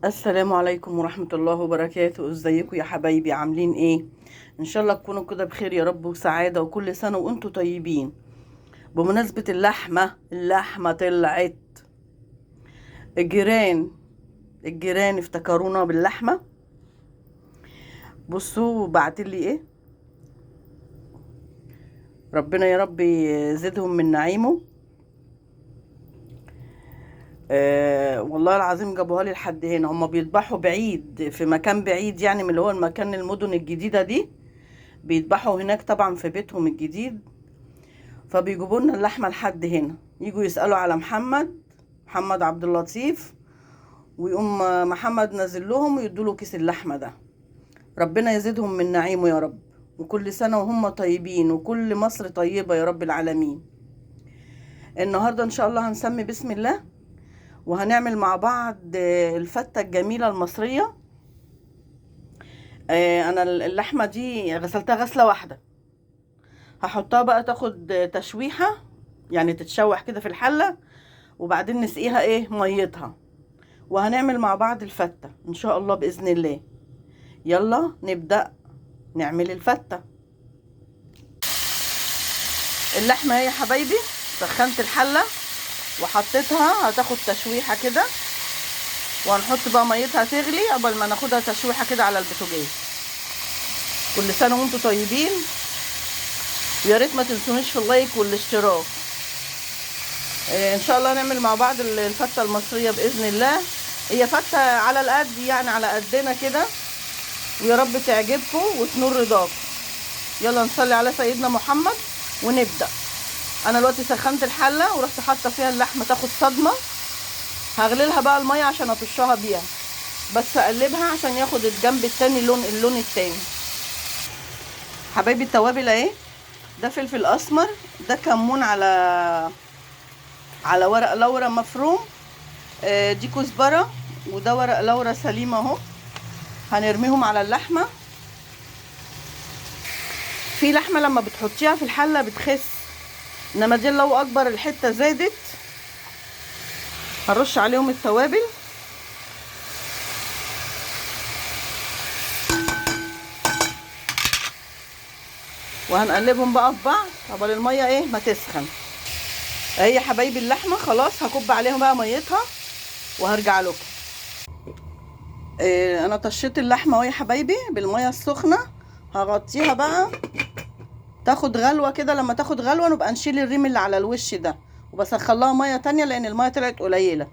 السلام عليكم ورحمة الله وبركاته. ازيكم يا حبايبي؟ عاملين ايه؟ ان شاء الله تكونوا كده بخير يا رب وسعادة، وكل سنة وانتم طيبين. بمناسبة اللحمة طلعت. الجيران الجيران افتكرونا باللحمة. بصوا بعتلي ايه. ربنا يا رب يزيدهم من نعيمه. والله العظيم جابوها لي لحد هنا. هما بيذبحوا بعيد في مكان بعيد، يعني من اللي هو المكان المدن الجديدة دي. بيذبحوا هناك طبعا في بيتهم الجديد. فبيجيبوا لنا اللحمه لحد هنا، يجوا يسالوا على محمد عبد اللطيف، ويقوم محمد نازل لهم ويدوا له كيس اللحمه ده. ربنا يزيدهم من نعيمه يا رب، وكل سنه وهم طيبين، وكل مصر طيبه يا رب العالمين. النهارده ان شاء الله هنسمي بسم الله، وهنعمل مع بعض الفته الجميله المصريه. انا اللحمه دي غسلتها غسله واحده. هحطها بقى تاخد تشويحه، يعني تتشوح كده في الحله، وبعدين نسقيها ميتها، وهنعمل مع بعض الفتة ان شاء الله بإذن الله. يلا نبدأ نعمل الفتة. اللحمة هي يا حبايبي سخنت الحلة وحطيتها، هتاخد تشويحة كده، وهنحط بقى ميتها تغلي قبل ما ناخدها تشويحة كده على البوتاجاز. كل سنة وانتم طيبين، ويا ريت ما تنسونيش في اللايك والاشتراك. ان شاء الله نعمل مع بعض الفتة المصرية بإذن الله. هي فتة على القد، يعني على قدنا كده، ويا رب تعجبكم وتنور رضاكم. يلا نصلي على سيدنا محمد ونبدأ. انا دلوقتي سخنت الحله ورحت حاطه فيها اللحمه تاخد صدمه. هغليلها بقى الميه عشان اطشها بيها، بس اقلبها عشان ياخد الجنب التاني اللون التاني. حبايبي التوابل اهي. ده فلفل اسمر، ده كمون على ورق لورا مفروم، دي كزبره، وده ورق لورا سليم اهو. هنرميهم على اللحمه. في لحمه لما بتحطيها في الحله بتخس، انما دي لو اكبر الحته زادت. هرش عليهم التوابل، وهنقلبهم بقى في بعض قبل الميه ما تسخن. اهي يا حبايبي اللحمه خلاص، هكب عليهم بقى ميتها وهرجع لكم. انا طشيت اللحمه اهو يا حبايبي بالميه السخنه. هغطيها بقى تاخد غلوه كده. لما تاخد غلوه نبقى نشيل الريم اللي على الوش ده، وبسخن لها ميه تانية لان الميه طلعت قليله.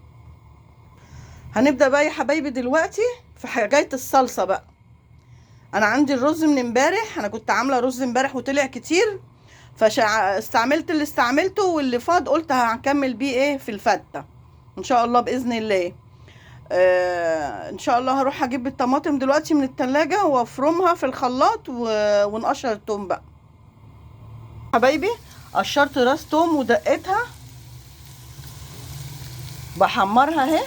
هنبدا بقى يا حبايبي دلوقتي في حكايه الصلصه بقى. انا عندي الرز من امبارح، انا كنت عامله رز امبارح وطلع كتير، فاستعملت اللي استعملته، واللي فاض قلت هكمل بيه في الفته ان شاء الله باذن الله. ان شاء الله هروح اجيب الطماطم دلوقتي من التلاجة وافرمها في الخلاط ونقشر التوم بقى. حبايبي قشرت راس توم ودقتها، بحمرها اهي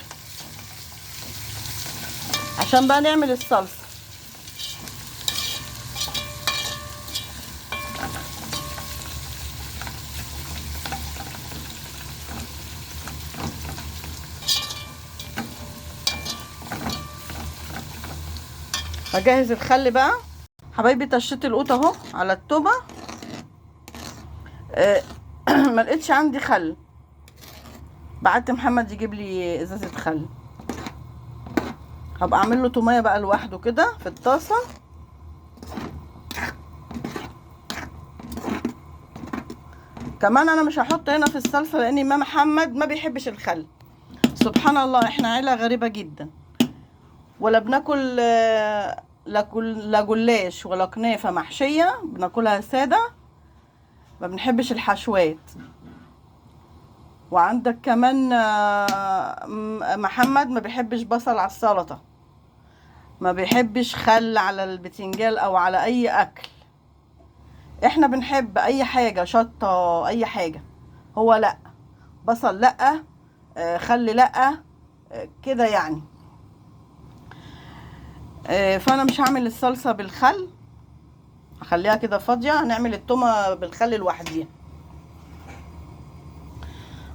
عشان بقى نعمل الصلصه. هجهز الخل بقى. حبايبي طشيت القوط اهو على التومه. ما لقيتش عندي خل، بعت محمد يجيب لي ازازه خل. هبقى اعمل له توميه بقى لوحده كده في الطاسه. كمان انا مش هحط هنا في الصلصه لان امام محمد ما بيحبش الخل. سبحان الله، احنا عيله غريبه جدا. ولا بناكل لا جلاش ولا كنافه محشيه، بناكلها ساده، ما بنحبش الحشوات. وعندك كمان محمد ما بيحبش بصل على السلطه، ما بيحبش خل على البتنجان او على اي اكل. احنا بنحب اي حاجه، شطه اي حاجه. هو لا، بصل لا، خل لا، كده يعني. فانا مش هعمل الصلصه بالخل، هخليها كده فاضيه. هنعمل التومه بالخل لوحديها.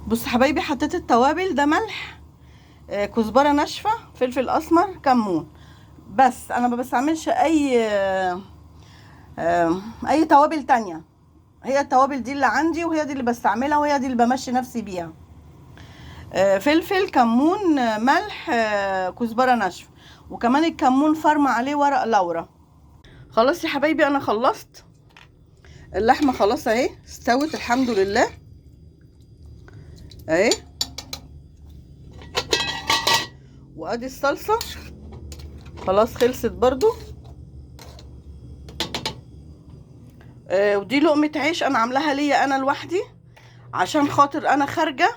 بص حبايبي، حطيت التوابل، ده ملح، كزبره ناشفه، فلفل اسمر، كمون. بس انا ما بستعملش اي توابل تانية. هي التوابل دي اللي عندي، وهي دي اللي بستعملها، وهي دي اللي بمشي نفسي بيها. فلفل، كمون، ملح، كزبره ناشفه، وكمان الكمون فرمه عليه ورق لورا. خلاص يا حبايبي انا خلصت. اللحمه خلاص اهي استوت الحمد لله اهي. وادي الصلصه خلاص خلصت برضو. ودي لقمه عيش انا عاملاها ليا انا لوحدي، عشان خاطر انا خارجه،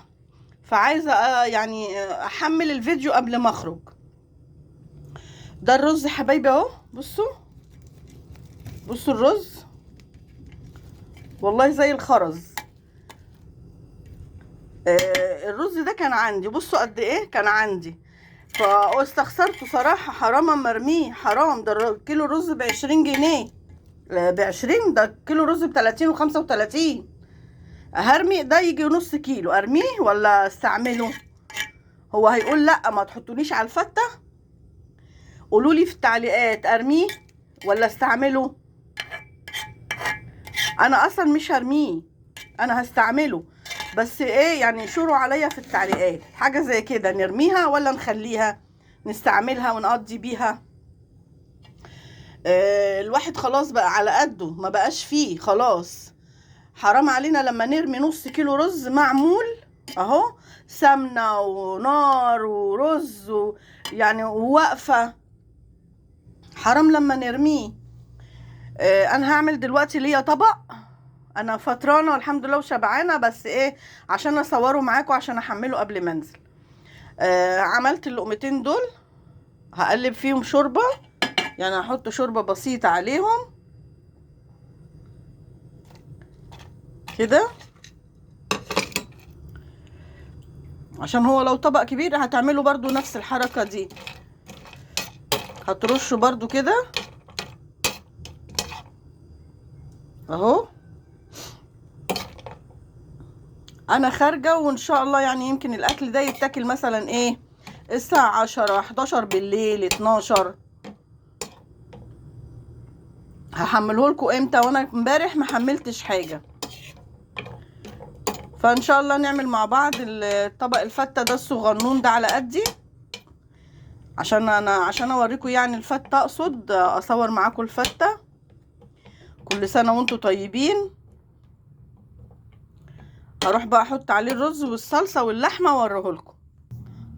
فعايزه يعني احمل الفيديو قبل ما اخرج. ده الرز يا حبايبي اهو، بصوا بصوا الرز والله زي الخرز. الرز ده كان عندي، بصوا قد ايه كان عندي، فاستخسرته صراحه. حرام اما ارميه، حرام. ده كيلو رز ب20 جنيه، ب20. ده كيلو رز ب30 و35. هرمي ده يجي نص كيلو، ارميه ولا استعمله؟ هو هيقول لا ما تحطونيش على الفته. قولوا لي في التعليقات ارميه ولا استعمله. انا اصلا مش هرميه، انا هستعمله. بس ايه يعني، شوروا عليا في التعليقات حاجه زي كده، نرميها ولا نخليها نستعملها ونقضي بيها. الواحد خلاص بقى على قده، ما بقاش فيه خلاص. حرام علينا لما نرمي نص كيلو رز معمول اهو، سمنه ونار ورز يعني وواقفه، حرام لما نرميه. انا هعمل دلوقتي ليا طبق. انا فطرانه والحمد لله وشبعانه، بس ايه عشان اصوره معاكم عشان احمله قبل ما انزل. عملت اللقمتين دول، هقلب فيهم شوربه، يعني هحط شوربه بسيطه عليهم كده، عشان هو لو طبق كبير هتعملوا برضو نفس الحركه دي، هترشوا برضو كده اهو. انا خارجه وان شاء الله يعني يمكن الاكل ده يتاكل مثلا ايه الساعه 10 11 بالليل 12. هحمله لكم امتى وانا امبارح ما حملتش حاجه؟ فان شاء الله نعمل مع بعض الطبق الفته ده الصغنون ده على قدي، عشان اوريكم يعني الفته، اقصد اصور معاكم الفته. كل سنه وانتم طيبين. هروح بقى احط عليه الرز والصلصه واللحمه واوريه لكم.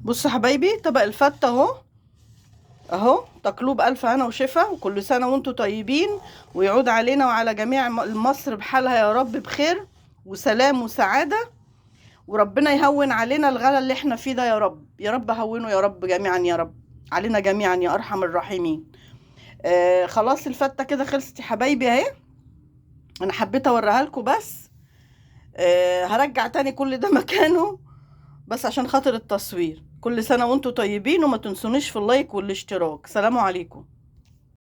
بصوا حبايبي طبق الفته اهو اهو، تقلوب الف هنا وشفا، وكل سنه وانتم طيبين، ويعود علينا وعلى جميع مصر بحالها يا رب بخير وسلام وسعاده، وربنا يهون علينا الغلا اللي احنا فيه ده يا رب. يا رب هونه يا رب جميعا يا رب علينا جميعا يا ارحم الراحمين. خلاص الفته كده خلصت يا حبايبي اهي. انا حبيت اوريها لكم بس. هرجع تاني كل ده مكانه بس عشان خاطر التصوير. كل سنه وانتم طيبين، وما تنسونيش في اللايك والاشتراك. سلام عليكم.